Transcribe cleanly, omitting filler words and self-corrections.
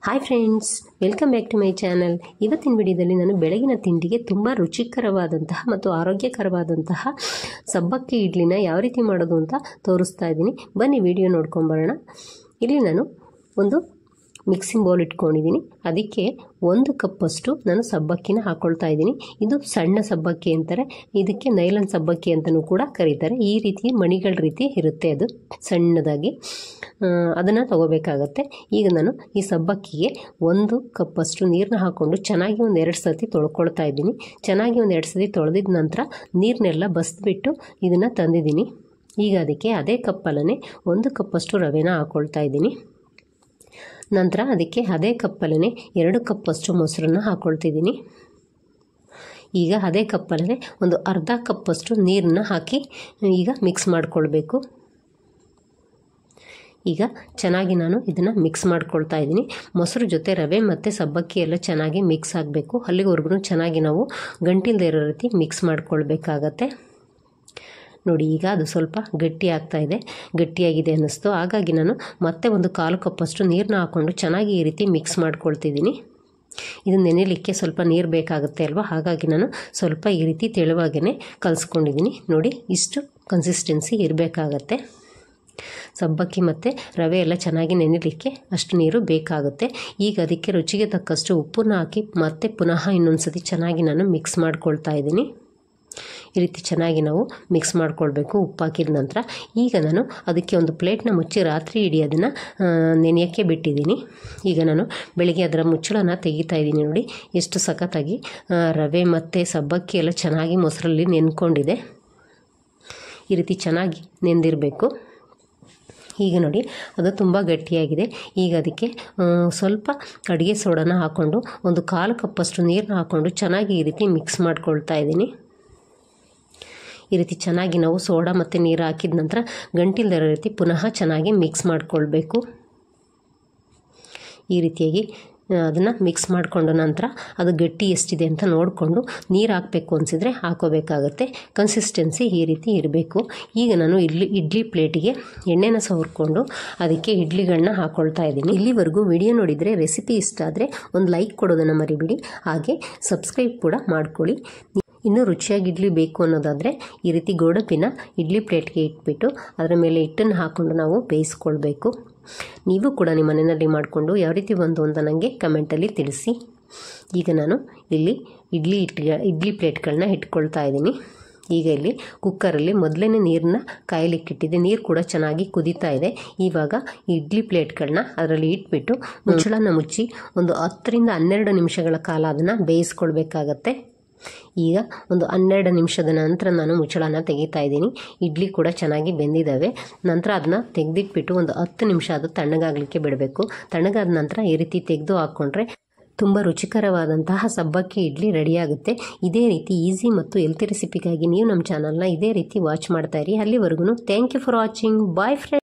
Hi friends, welcome back to my channel. ಇವತ್ತಿನ ವಿಡಿಯೋದಲ್ಲಿ ನಾನು ಬೆಳಗಿನ ತಿಂಡಿಗೆ ತುಂಬ ರುಚಿಕರವಾದಂತಹ ಮತ್ತು ಆರೋಗ್ಯಕರವಾದಂತಹ ಸಬ್ಬಕ್ಕಿ ಇಡ್ಲಿನ ಯಾವ ರೀತಿ ಮಾಡೋದು ಅಂತ ತೋರಿಸ್ತಾ ಇದ್ದೀನಿ. ಬನ್ನಿ ವಿಡಿಯೋ ನೋಡ್ಕೊಂಬರೋಣ. ಇಲ್ಲಿ ನಾನು ಒಂದು ಮಿಕ್ಸಿಂಗ್ ಬೌಲ್ ಇಟ್ಕೊಂಡಿದ್ದೀನಿ. ಅದಕ್ಕೆ 1 ಕಪ್ಪಷ್ಟು ನಾನು ಸಬ್ಬಕ್ಕಿನ ಹಾಕ್ಕೊಳ್ತಾ ಇದ್ದೀನಿ. ಇದು ಸಣ್ಣ ಸಬ್ಬಕ್ಕಿ ಅಂತಾರೆ, ಇದಕ್ಕೆ ನೈಲಾನ್ ಸಬ್ಬಕ್ಕಿ ಅಂತಲೂ ಕೂಡ ಕರೀತಾರೆ. ಈ ರೀತಿ ಮಣಿಗಳ ರೀತಿ ಇರುತ್ತೆ, ಅದು ಸಣ್ಣದಾಗಿ ಅದನ್ನು ತಗೋಬೇಕಾಗತ್ತೆ. ಈಗ ನಾನು ಈ ಸಬ್ಬಕ್ಕಿಗೆ 1 ಕಪ್ಪಷ್ಟು ನೀರನ್ನ ಹಾಕ್ಕೊಂಡು ಚೆನ್ನಾಗಿ ಒಂದು 2 ಸತಿ ತೊಳ್ಕೊಳ್ತಾ ಇದ್ದೀನಿ. ಚೆನ್ನಾಗಿ ಒಂದು 2 ಸತಿ ತೊಳೆದಿದ ನಂತರ ನೀರನ್ನೆಲ್ಲ ಬಸಿದ್ಬಿಟ್ಟು ಇದನ್ನು ತಂದಿದ್ದೀನಿ. ಈಗ ಅದಕ್ಕೆ ಅದೇ ಕಪ್ಪಲ್ಲೇ 1 ಕಪ್ಪಷ್ಟು ರವೆನ ಹಾಕ್ಕೊಳ್ತಾ ಇದ್ದೀನಿ. ನಂತರ ಅದಕ್ಕೆ ಅದೇ ಕಪ್ಪಲ್ಲೇ 2 ಕಪ್ಪಷ್ಟು ಮೊಸರನ್ನ ಹಾಕ್ಕೊಳ್ತಿದ್ದೀನಿ. ಈಗ ಅದೇ ಕಪ್ಪಲ್ಲೇ ಒಂದು ಅರ್ಧ ಕಪ್ಪಷ್ಟು ನೀರನ್ನ ಹಾಕಿ ಈಗ ಮಿಕ್ಸ್ ಮಾಡಿಕೊಳ್ಬೇಕು. ಈಗ ಚೆನ್ನಾಗಿ ನಾನು ಇದನ್ನು ಮಿಕ್ಸ್ ಮಾಡ್ಕೊಳ್ತಾ ಇದ್ದೀನಿ. ಮೊಸರು ಜೊತೆ ರವೆ ಮತ್ತು ಸಬ್ಬಕ್ಕಿ ಎಲ್ಲ ಚೆನ್ನಾಗಿ ಮಿಕ್ಸ್ ಆಗಬೇಕು. ಅಲ್ಲಿವರೆಗೂ ಚೆನ್ನಾಗಿ ನಾವು ಗಂಟಿಲ್ದೇ ಇರೋ ರೀತಿ ಮಿಕ್ಸ್ ಮಾಡ್ಕೊಳ್ಬೇಕಾಗತ್ತೆ. ನೋಡಿ, ಈಗ ಅದು ಸ್ವಲ್ಪ ಗಟ್ಟಿಯಾಗಿದೆ ಅನ್ನಿಸ್ತು. ಹಾಗಾಗಿ ನಾನು ಮತ್ತೆ ಒಂದು 1/4 ಕಪ್ಪಷ್ಟು ನೀರನ್ನ ಹಾಕ್ಕೊಂಡು ಚೆನ್ನಾಗಿ ಈ ರೀತಿ ಮಿಕ್ಸ್ ಮಾಡ್ಕೊಳ್ತಿದ್ದೀನಿ. ಇದು ನೆನೆಯಲಿಕ್ಕೆ ಸ್ವಲ್ಪ ನೀರು ಬೇಕಾಗುತ್ತೆ ಅಲ್ವಾ, ಹಾಗಾಗಿ ನಾನು ಸ್ವಲ್ಪ ಈ ರೀತಿ ತೆಳುವಾಗೇ ಕಲಿಸ್ಕೊಂಡಿದ್ದೀನಿ. ನೋಡಿ, ಇಷ್ಟು ಕನ್ಸಿಸ್ಟೆನ್ಸಿ ಇರಬೇಕಾಗತ್ತೆ. ಸಬ್ಬಕ್ಕಿ ಮತ್ತು ರವೆ ಎಲ್ಲ ಚೆನ್ನಾಗಿ ನೆನೆಯಲಿಕ್ಕೆ ಅಷ್ಟು ನೀರು ಬೇಕಾಗುತ್ತೆ. ಈಗ ಅದಕ್ಕೆ ರುಚಿಗೆ ತಕ್ಕಷ್ಟು ಉಪ್ಪನ್ನ ಹಾಕಿ ಮತ್ತೆ ಪುನಃ ಇನ್ನೊಂದು ಸತಿ ಚೆನ್ನಾಗಿ ನಾನು ಮಿಕ್ಸ್ ಮಾಡ್ಕೊಳ್ತಾ ಇದ್ದೀನಿ. ಈ ರೀತಿ ಚೆನ್ನಾಗಿ ನಾವು ಮಿಕ್ಸ್ ಮಾಡ್ಕೊಳ್ಬೇಕು ಉಪ್ಪು ಹಾಕಿದ ನಂತರ. ಈಗ ನಾನು ಅದಕ್ಕೆ ಒಂದು ಪ್ಲೇಟ್ನ ಮುಚ್ಚಿ ರಾತ್ರಿ ಇಡೀ ಅದನ್ನು ನೆನೆಯೋಕ್ಕೆ ಬಿಟ್ಟಿದ್ದೀನಿ. ಈಗ ನಾನು ಬೆಳಿಗ್ಗೆ ಅದರ ಮುಚ್ಚಳನ ತೆಗಿತಾ ಇದ್ದೀನಿ. ನೋಡಿ, ಎಷ್ಟು ಸಖತ್ತಾಗಿ ರವೆ ಮತ್ತು ಸಬ್ಬಕ್ಕಿ ಎಲ್ಲ ಚೆನ್ನಾಗಿ ಮೊಸರಲ್ಲಿ ನೆನ್ಕೊಂಡಿದೆ. ಈ ರೀತಿ ಚೆನ್ನಾಗಿ ನೆಂದಿರಬೇಕು. ಈಗ ನೋಡಿ, ಅದು ತುಂಬ ಗಟ್ಟಿಯಾಗಿದೆ. ಈಗ ಅದಕ್ಕೆ ಸ್ವಲ್ಪ ಅಡುಗೆ ಸೋಡಾನ ಹಾಕ್ಕೊಂಡು ಒಂದು 1/4 ಕಪ್ಪಷ್ಟು ನೀರನ್ನ ಹಾಕ್ಕೊಂಡು ಚೆನ್ನಾಗಿ ಈ ರೀತಿ ಮಿಕ್ಸ್ ಮಾಡ್ಕೊಳ್ತಾ ಇದ್ದೀನಿ. ಈ ರೀತಿ ಚೆನ್ನಾಗಿ ನಾವು ಸೋಡಾ ಮತ್ತು ನೀರು ಹಾಕಿದ ನಂತರ ಗಂಟಿಲ್ದಿರೋ ರೀತಿ ಪುನಃ ಚೆನ್ನಾಗಿ ಮಿಕ್ಸ್ ಮಾಡಿಕೊಳ್ಬೇಕು. ಈ ರೀತಿಯಾಗಿ ಅದನ್ನು ಮಿಕ್ಸ್ ಮಾಡಿಕೊಂಡು ನಂತರ ಅದು ಗಟ್ಟಿ ಎಷ್ಟಿದೆ ಅಂತ ನೋಡಿಕೊಂಡು ನೀರು ಹಾಕಬೇಕು ಅನಿಸಿದರೆ ಹಾಕೋಬೇಕಾಗತ್ತೆ. ಕನ್ಸಿಸ್ಟೆನ್ಸಿ ಈ ರೀತಿ ಇರಬೇಕು. ಈಗ ನಾನು ಇಡ್ಲಿ ಪ್ಲೇಟಿಗೆ ಎಣ್ಣೆನ ಸವರ್ಕೊಂಡು ಅದಕ್ಕೆ ಇಡ್ಲಿಗಳನ್ನ ಹಾಕ್ಕೊಳ್ತಾ ಇದ್ದೀನಿ. ಇಲ್ಲಿವರೆಗೂ ವಿಡಿಯೋ ನೋಡಿದರೆ ರೆಸಿಪಿ ಇಷ್ಟ ಆದರೆ ಒಂದು ಲೈಕ್ ಕೊಡೋದನ್ನು ಮರಿಬೇಡಿ. ಹಾಗೆ ಸಬ್ಸ್ಕ್ರೈಬ್ ಕೂಡ ಮಾಡ್ಕೊಳ್ಳಿ. ಇನ್ನೂ ರುಚಿಯಾಗಿ ಇಡ್ಲಿ ಬೇಕು ಅನ್ನೋದಾದರೆ ಈ ರೀತಿ ಗೋಡಂಬಿನ ಇಡ್ಲಿ ಪ್ಲೇಟ್ಗೆ ಇಟ್ಬಿಟ್ಟು ಅದರ ಮೇಲೆ ಹಿಟ್ಟನ್ನು ಹಾಕ್ಕೊಂಡು ನಾವು ಬೇಯಿಸ್ಕೊಳ್ಬೇಕು. ನೀವು ಕೂಡ ನಿಮ್ಮ ಮನೆಯಲ್ಲಿ ಮಾಡಿಕೊಂಡು ಯಾವ ರೀತಿ ಬಂತು ಅಂತ ನನಗೆ ಕಮೆಂಟಲ್ಲಿ ತಿಳಿಸಿ. ಈಗ ನಾನು ಇಲ್ಲಿ ಇಡ್ಲಿ ಪ್ಲೇಟ್ಗಳನ್ನ ಇಟ್ಕೊಳ್ತಾ ಇದ್ದೀನಿ. ಈಗ ಇಲ್ಲಿ ಕುಕ್ಕರಲ್ಲಿ ಮೊದಲೇ ನೀರನ್ನ ಕಾಯಲಿಕ್ಕಿಟ್ಟಿದ್ದೆ. ನೀರು ಕೂಡ ಚೆನ್ನಾಗಿ ಕುದೀತಾ ಇದೆ. ಇವಾಗ ಇಡ್ಲಿ ಪ್ಲೇಟ್ಗಳನ್ನ ಅದರಲ್ಲಿ ಇಟ್ಬಿಟ್ಟು ಮುಚ್ಚಳನ ಮುಚ್ಚಿ ಒಂದು 10 ರಿಂದ 12 ನಿಮಿಷಗಳ ಕಾಲ ಅದನ್ನು ಬೇಯಿಸ್ಕೊಳ್ಬೇಕಾಗತ್ತೆ. ಈಗ ಒಂದು 12 ನಿಮಿಷದ ನಂತರ ನಾನು ಮುಚ್ಚಳನ ತೆಗಿತಾ ಇದ್ದೀನಿ. ಇಡ್ಲಿ ಕೂಡ ಚೆನ್ನಾಗಿ ಬೆಂದಿದ್ದಾವೆ. ನಂತರ ಅದನ್ನ ತೆಗೆದಿಟ್ಬಿಟ್ಟು ಒಂದು 10 ನಿಮಿಷ ಅದು ತಣ್ಣಗಾಗಲಿಕ್ಕೆ ಬಿಡಬೇಕು. ತಣ್ಣಗಾದ ನಂತರ ಈ ರೀತಿ ತೆಗೆದು ಹಾಕ್ಕೊಂಡ್ರೆ ತುಂಬ ರುಚಿಕರವಾದಂತಹ ಸಬ್ಬಕ್ಕಿ ಇಡ್ಲಿ ರೆಡಿಯಾಗುತ್ತೆ. ಇದೇ ರೀತಿ ಈಸಿ ಮತ್ತು ಹೆಲ್ತಿ ರೆಸಿಪಿಗಾಗಿ ನೀವು ನಮ್ಮ ಚಾನಲ್ನ ಇದೇ ರೀತಿ ವಾಚ್ ಮಾಡ್ತಾ ಇರಿ. ಅಲ್ಲಿವರೆಗೂ thank you for watching. Bye friends.